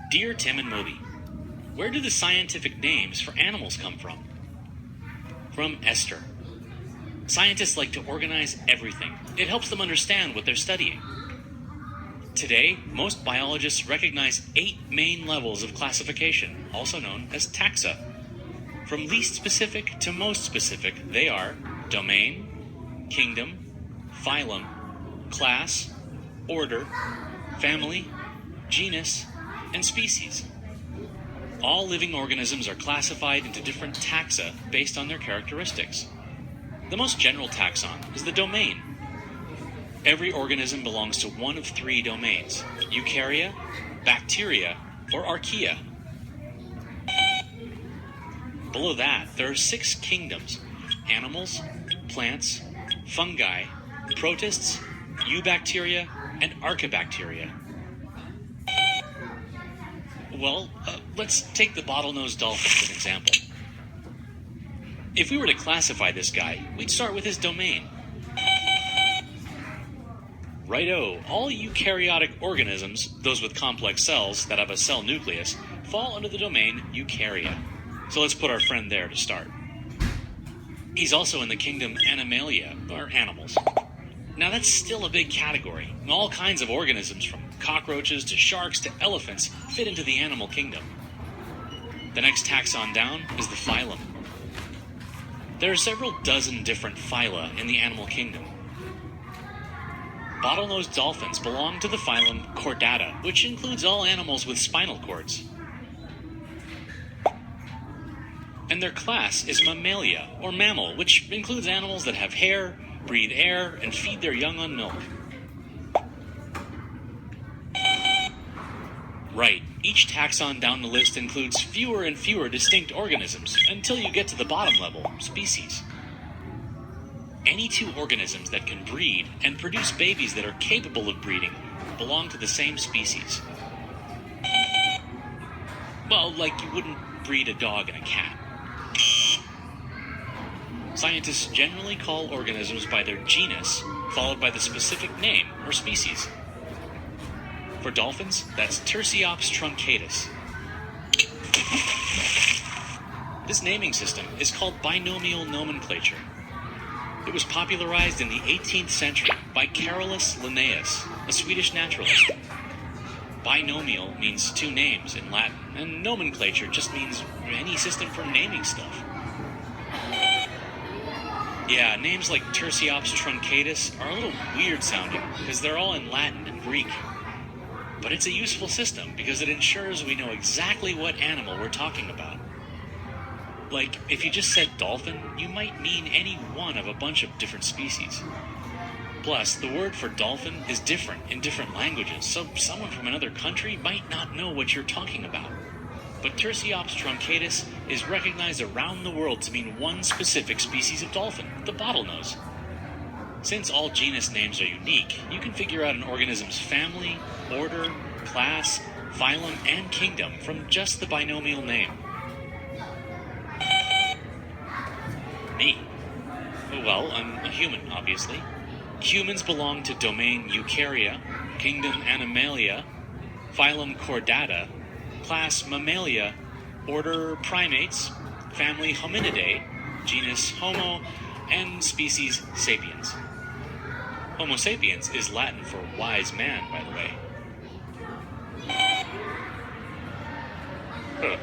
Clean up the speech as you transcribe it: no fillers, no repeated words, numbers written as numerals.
Dear Tim and Moby, where do the scientific names for animals come from? From Esther. Scientists like to organize everything. It helps them understand what they're studying. Today, most biologists recognize 8 main levels of classification, also known as taxa. From least specific to most specific, they are domain, kingdom, phylum, class, order, family, genus, and species. All living organisms are classified into different taxa based on their characteristics. The most general taxon is the domain. Every organism belongs to one of 3 domains: eukarya, bacteria, or archaea. Below that, there are 6 kingdoms: animals, plants, fungi, protists, eubacteria, and archaebacteria. Well, let's take the bottlenose dolphin as an example. If we were to classify this guy, we'd start with his domain. Righto, all eukaryotic organisms, those with complex cells that have a cell nucleus, fall under the domain eukarya. So let's put our friend there to start. He's also in the kingdom Animalia, or animals. Now that's still a big category. All kinds of organisms, from cockroaches to sharks to elephants, fit into the animal kingdom. The next taxon down is the phylum. There are several dozen different phyla in the animal kingdom. Bottlenose dolphins belong to the phylum Chordata, which includes all animals with spinal cords. And their class is Mammalia, or mammal, which includes animals that have hair, breathe air, and feed their young on milk. Right, each taxon down the list includes fewer and fewer distinct organisms, until you get to the bottom level, species. Any 2 organisms that can breed and produce babies that are capable of breeding belong to the same species. Well, like you wouldn't breed a dog and a cat. Scientists generally call organisms by their genus, followed by the specific name or species. For dolphins, that's Tursiops truncatus. This naming system is called Binomial Nomenclature. It was popularized in the 18th century by Carolus Linnaeus, a Swedish naturalist. Binomial means 2 names in Latin, and nomenclature just means any system for naming stuff. Yeah, names like Tursiops truncatus are a little weird sounding because they're all in Latin and Greek. But it's a useful system because it ensures we know exactly what animal we're talking about. Like, if you just said dolphin, you might mean any one of a bunch of different species. Plus, the word for dolphin is different in different languages, so someone from another country might not know what you're talking about. But Tursiops truncatus is recognized around the world to mean one specific species of dolphin, the bottlenose. Since all genus names are unique, you can figure out an organism's family, order, class, phylum, and kingdom from just the binomial name. Me. Well, I'm a human, obviously. Humans belong to domain Eukarya, kingdom Animalia, phylum Chordata, class Mammalia, order Primates, family Hominidae, genus Homo, and species Sapiens. Homo sapiens is Latin for wise man, by the way. Huh.